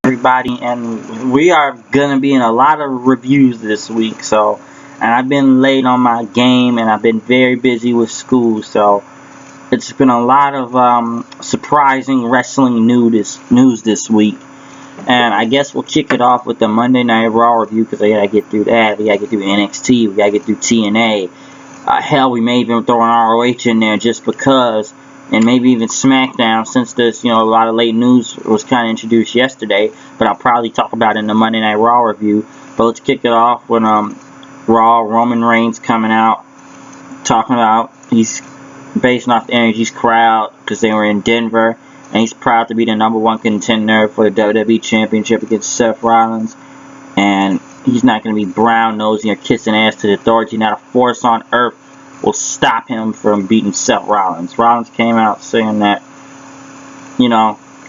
Everybody, and we are gonna be in a lot of reviews this week. And I've been late on my game, and I've been very busy with school. So, it's been a lot of surprising wrestling news this week. And I guess we'll kick it off with the Monday Night Raw review because I gotta get through that. We gotta get through NXT. We gotta get through TNA. Hell, we may even throw an ROH in there just because, and maybe even SmackDown, since this, a lot of late news was kind of introduced yesterday, but I'll probably talk about it in the Monday Night Raw review. But let's kick it off with Raw. Roman Reigns coming out, talking about he's basing off the Energy's crowd because they were in Denver, and he's proud to be the #1 contender for the WWE Championship against Seth Rollins, and he's not going to be brown nosing or kissing ass to the authority. Not a force on earth will stop him from beating Seth Rollins. Rollins came out saying that,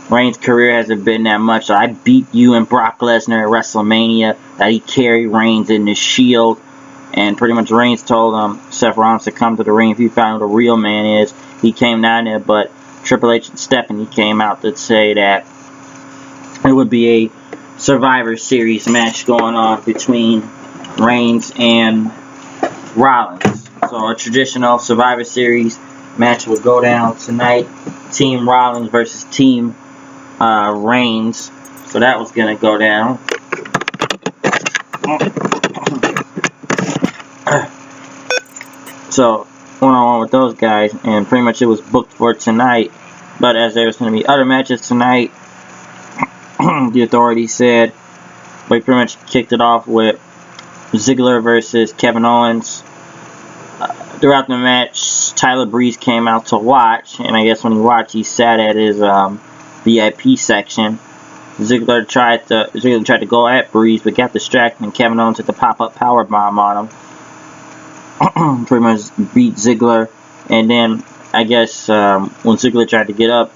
Reigns' career hasn't been that much. So I beat you and Brock Lesnar at WrestleMania. That he carried Reigns in the Shield. And pretty much Reigns told Seth Rollins to come to the ring if he found who the real man is. He came down there, but Triple H and Stephanie came out to say that it would be a Survivor Series match going on between Reigns and Rollins. So a traditional Survivor Series match will go down tonight. Team Rollins versus Team Reigns. So that was going to go down. So one-on-one with those guys, and pretty much it was booked for tonight. But as there was going to be other matches tonight, the Authority said, we pretty much kicked it off with Ziggler versus Kevin Owens. Throughout the match, Tyler Breeze came out to watch, and I guess when he watched, he sat at his VIP section. Ziggler tried to go at Breeze, but got distracted, and Kevin Owens hit the pop-up powerbomb on him. Pretty much beat Ziggler, and then I guess when Ziggler tried to get up,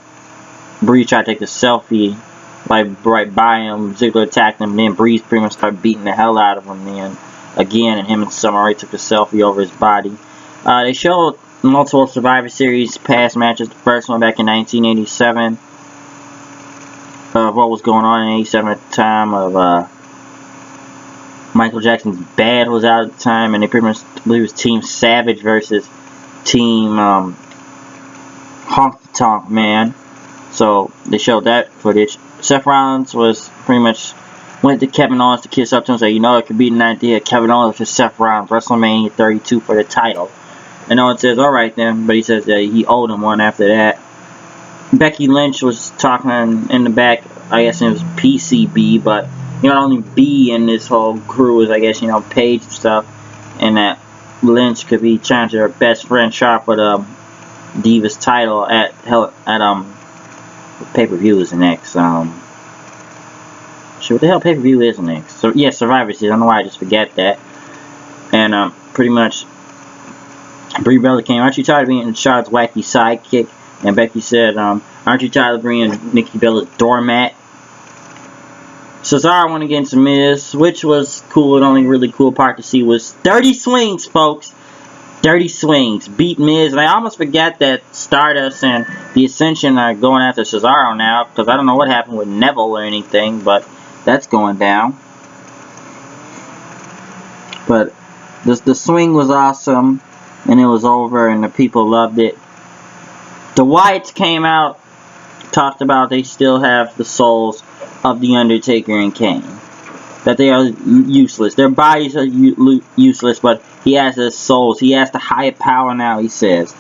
Breeze tried to take a selfie right by him. Ziggler attacked him, and then Breeze pretty much started beating the hell out of him then again, and him and Summer Rae took a selfie over his body. They showed multiple Survivor Series past matches. The first one back in 1987. What was going on in 87 at the time of Michael Jackson's Bad was out at the time, and they pretty much, I believe it was Team Savage versus Team Honky Tonk Man. So they showed that footage. Seth Rollins was pretty much went to Kevin Owens to kiss up to him and say, it could be an idea. Kevin Owens versus Seth Rollins, WrestleMania 32 for the title. And Owens says, alright then, but he says that he owed him one after that. Becky Lynch was talking in the back, I guess it was PCB, but the only B in this whole crew is, I guess, Paige and stuff, and that Lynch could be challenging her best friend Sharp for the Divas title at pay-per-view is next. What the hell pay-per-view is next? So yeah, Survivor Series. I don't know why I just forget that. And pretty much Brie Bella came. Aren't you tired of being Charlotte's wacky sidekick? And Becky said, aren't you tired of being Nikki Bella's doormat? Cesaro went against Miz, which was cool. The only really cool part to see was dirty swings, folks. Dirty swings. Beat Miz. And I almost forgot that Stardust and the Ascension are going after Cesaro now, because I don't know what happened with Neville or anything, but that's going down. But the swing was awesome, and it was over, and the people loved it. The Wyatts came out, talked about they still have the souls of The Undertaker and Kane. That they are useless. Their bodies are useless, but he has the souls. He has the higher power now, he says.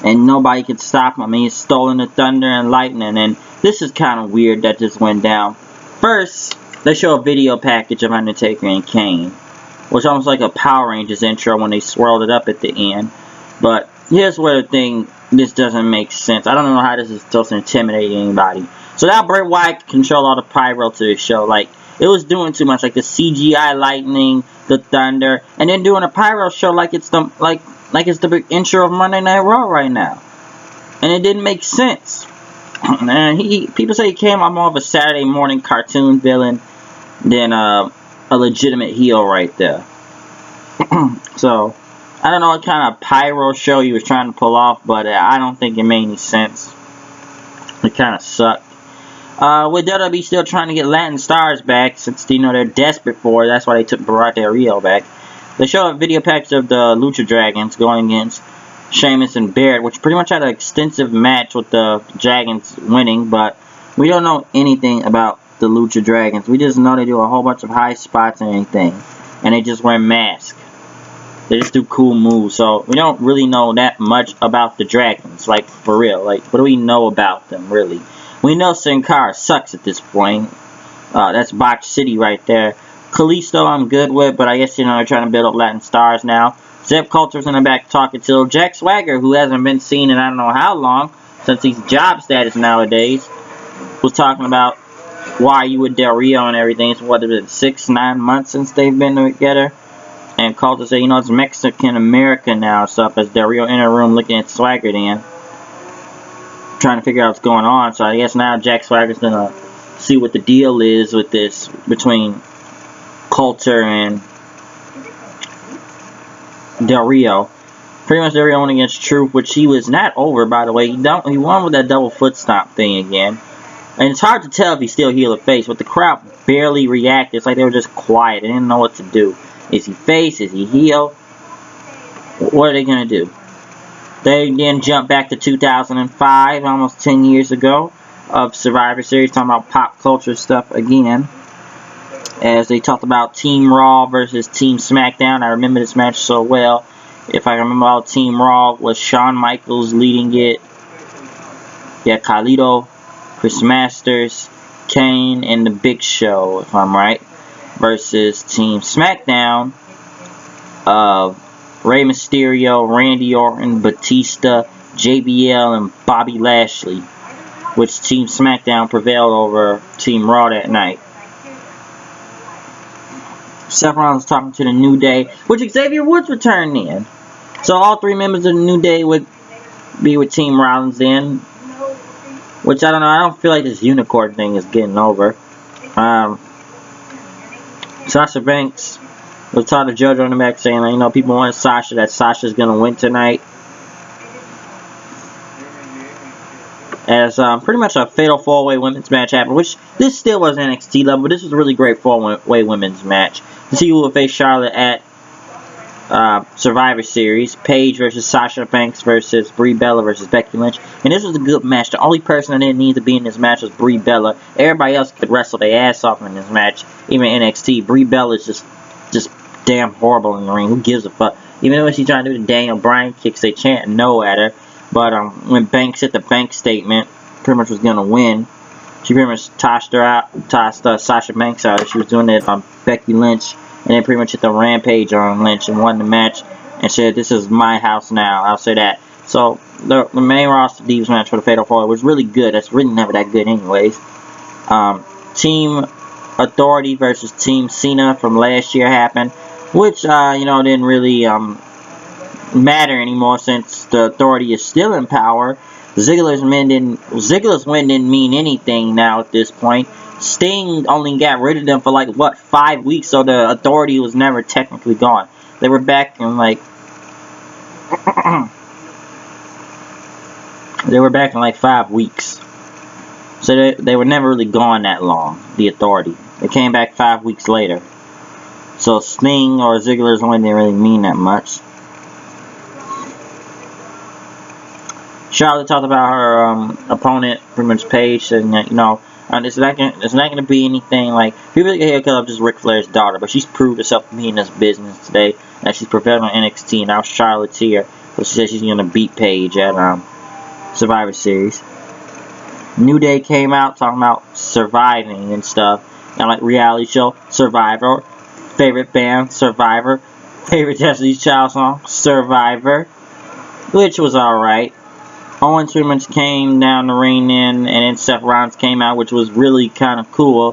And nobody can stop him. He's stolen the thunder and lightning, and this is kind of weird that this went down. First, they show a video package of Undertaker and Kane, which almost like a Power Rangers intro when they swirled it up at the end. But here's where the thing, this doesn't make sense. I don't know how this is supposed to intimidate anybody. So now Bray Wyatt control all the pyro to the show. Like, it was doing too much, like the CGI lightning, the thunder, and then doing a pyro show like it's the it's the big intro of Monday Night Raw right now. And it didn't make sense. And people say he came out more of a Saturday morning cartoon villain than a legitimate heel right there. So I don't know what kind of pyro show he was trying to pull off, but I don't think it made any sense. It kind of sucked. With WWE still trying to get Latin stars back, since they're desperate for it, that's why they took Barack Del Rio back. They show a video package of the Lucha Dragons going against Sheamus and Barrett, which pretty much had an extensive match with the Dragons winning, but we don't know anything about the Lucha Dragons. We just know they do a whole bunch of high spots and anything, and they just wear masks. They just do cool moves, so we don't really know that much about the Dragons, like, for real. Like, what do we know about them, really? We know Sin Cara sucks at this point. That's Botch City right there. Kalisto I'm good with, but I guess, they're trying to build up Latin stars now. Zeb Coulter's in the back talking to Jack Swagger, who hasn't been seen in I don't know how long, since he's job status nowadays, was talking about why you with Del Rio and everything. It's what, 6-9 months since they've been together? And Coulter said, it's Mexican America now, stuff, as Del Rio in a room looking at Swagger then, trying to figure out what's going on. So I guess now Jack Swagger's gonna see what the deal is with this between Coulter and Del Rio. Pretty much Del Rio went against Truth, which he was not over, by the way. He won with that double foot stomp thing again. And it's hard to tell if he's still heel or face, but the crowd barely reacted. It's like they were just quiet. They didn't know what to do. Is he face? Is he heel? What are they going to do? They then jump back to 2005, almost 10 years ago, of Survivor Series, talking about pop culture stuff again. As they talked about Team Raw versus Team SmackDown. I remember this match so well. If I remember all, Team Raw was Shawn Michaels leading it. Yeah, Carlito, Chris Masters, Kane, and The Big Show, if I'm right. Versus Team SmackDown of Rey Mysterio, Randy Orton, Batista, JBL, and Bobby Lashley. Which Team SmackDown prevailed over Team Raw that night. Seth Rollins was talking to the New Day, which Xavier Woods returned in. So all 3 members of the New Day would be with Team Rollins then. Which, I don't know, I don't feel like this unicorn thing is getting over. Sasha Banks was talking to JoJo in the back saying, people want Sasha, that Sasha's going to win tonight. As pretty much a fatal 4-way women's match happened, which this still was NXT level, but this was a really great 4-way women's match. To see who will face Charlotte at Survivor Series, Paige versus Sasha Banks versus Brie Bella versus Becky Lynch, and this was a good match. The only person that didn't need to be in this match was Brie Bella. Everybody else could wrestle their ass off in this match, even NXT. Brie Bella is just damn horrible in the ring. Who gives a fuck? Even though she's trying to do the Daniel Bryan kicks, they chant no at her. But when Banks hit the bank statement, pretty much was gonna win. She pretty much tossed Sasha Banks out. She was doing it on Becky Lynch, and then pretty much hit the rampage on Lynch and won the match. And said, "This is my house now." I'll say that. So the main roster Divas match for the Fatal 4 was really good. That's really never that good, anyways. Team Authority versus Team Cena from last year happened, which didn't really matter anymore since the Authority is still in power. Ziggler's win didn't mean anything now at this point. Sting only got rid of them for 5 weeks, so the Authority was never technically gone. They were back in they were back in 5 weeks. So they were never really gone that long, the Authority. They came back 5 weeks later. So Sting or Ziggler's win didn't really mean that much. Charlotte talked about her opponent, pretty much Paige, and it's not going to be anything like people get here because of just Ric Flair's daughter, but she's proved herself to be in this business today, and she's prevailed on NXT. Now Charlotte's here, so she says she's going to beat Paige at Survivor Series. New Day came out talking about surviving and stuff, and reality show Survivor, favorite band Survivor, favorite Destiny's Child song Survivor, which was alright. Owens pretty much came down the ring then, and then Seth Rollins came out, which was really kind of cool.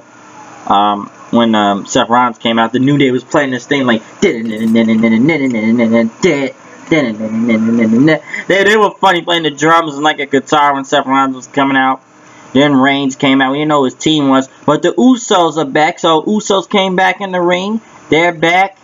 When Seth Rollins came out, the New Day was playing this thing like they were funny playing the drums and a guitar when Seth Rollins was coming out. Then Reigns came out. We didn't know who his team was, but the Usos are back. So Usos came back in the ring. They're back.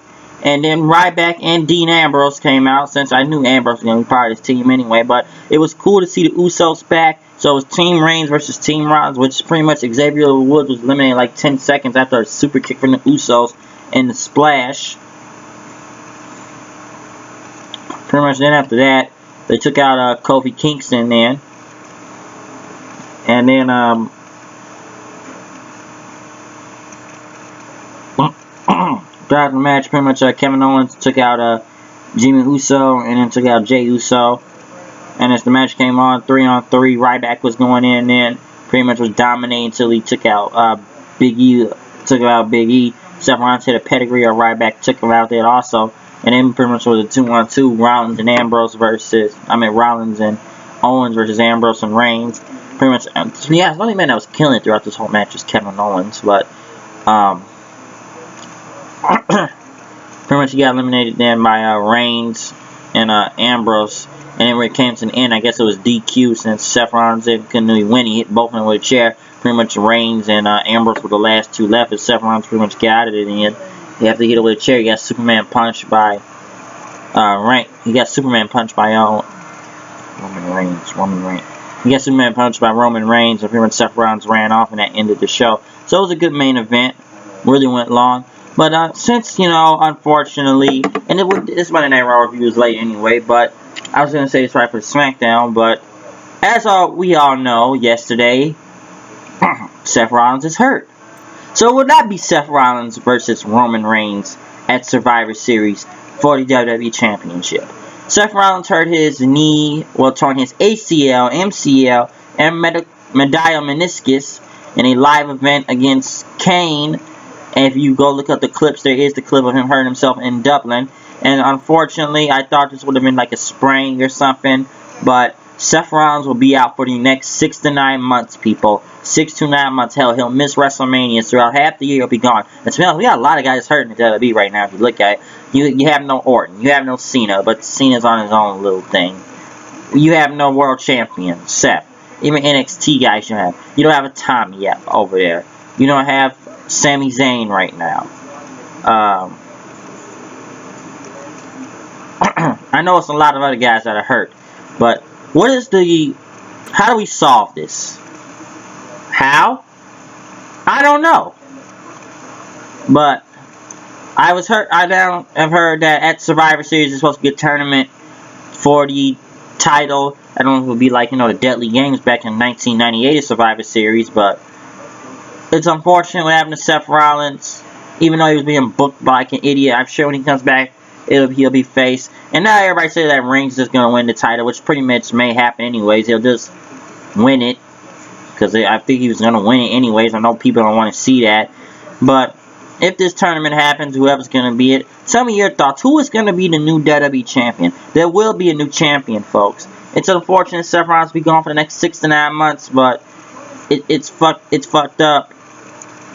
And then Ryback and Dean Ambrose came out, since I knew Ambrose was going to be part of his team anyway. But it was cool to see the Usos back. So it was Team Reigns versus Team Rollins, which pretty much Xavier Woods was eliminated like 10 seconds after a super kick from the Usos and the splash. Pretty much then after that, they took out Kofi Kingston then. And then, throughout the match, pretty much Kevin Owens took out Jimmy Uso and then took out Jey Uso. And as the match came on, 3-on-3, Ryback was going in then. Pretty much was dominating until he took out Big E. Seth Rollins hit a pedigree, or Ryback took him out there also. And then pretty much was a 2-on-2, Rollins and Owens versus Ambrose and Reigns. Pretty much, yeah, the only man that was killing it throughout this whole match was Kevin Owens, but pretty much he got eliminated then by Reigns and Ambrose. And then when it came to the end, I guess it was DQ since Seth Rollins couldn't really win. He hit both of them with a chair. Pretty much Reigns and Ambrose were the last two left, and Seth Rollins pretty much got out of it in the end. He had to hit it with a chair. He got Superman punched by Roman Reigns. He got Superman punched by Roman Reigns, and pretty much Seth Rollins ran off, and that ended the show. So it was a good main event. Really went long. But since, unfortunately, and this Monday Night Raw review was late anyway, but I was going to say it's right for SmackDown, but as we all know, yesterday, Seth Rollins is hurt. So it would not be Seth Rollins versus Roman Reigns at Survivor Series for the WWE Championship. Seth Rollins hurt his knee, torn his ACL, MCL, and medial meniscus in a live event against Kane. And if you go look up the clips, there is the clip of him hurting himself in Dublin. And unfortunately, I thought this would have been like a sprain or something, but Seth Rollins will be out for the next 6 to 9 months, people. 6 to 9 months. Hell, he'll miss WrestleMania. Throughout half the year, he'll be gone. And to be honest, we got a lot of guys hurting at WWE right now, if you look at it. You have no Orton. You have no Cena, but Cena's on his own little thing. You have no world champion, Seth. Even NXT guys you have. You don't have a Tommy yet over there. You don't have Sami Zayn right now. I know it's a lot of other guys that are hurt, but how do we solve this? How? I don't know. But I was hurt. I've heard that at Survivor Series there's supposed to be a tournament for the title. I don't know if it would be like, the Deadly Games back in 1998 Survivor Series, but it's unfortunate what happened to Seth Rollins. Even though he was being booked by like an idiot, I'm sure when he comes back, he'll be faced. And now everybody says that Reigns is going to win the title, which pretty much may happen anyways. He'll just win it, because I think he was going to win it anyways. I know people don't want to see that. But if this tournament happens, whoever's going to be it, tell me your thoughts. Who is going to be the new WWE champion? There will be a new champion, folks. It's unfortunate Seth Rollins will be gone for the next 6 to 9 months, but it's fucked up.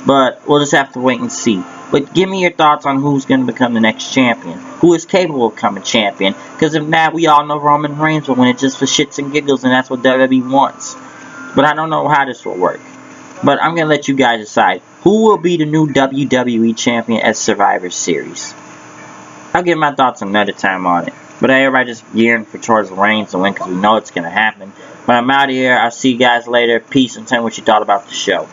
But we'll just have to wait and see. But give me your thoughts on who's going to become the next champion. Who is capable of becoming champion. Because if not, we all know Roman Reigns will win it just for shits and giggles. And that's what WWE wants. But I don't know how this will work. But I'm going to let you guys decide. Who will be the new WWE champion at Survivor Series? I'll give my thoughts another time on it. But everybody just gearing towards Reigns to win. Because we know it's going to happen. But I'm out of here. I'll see you guys later. Peace. And tell me what you thought about the show.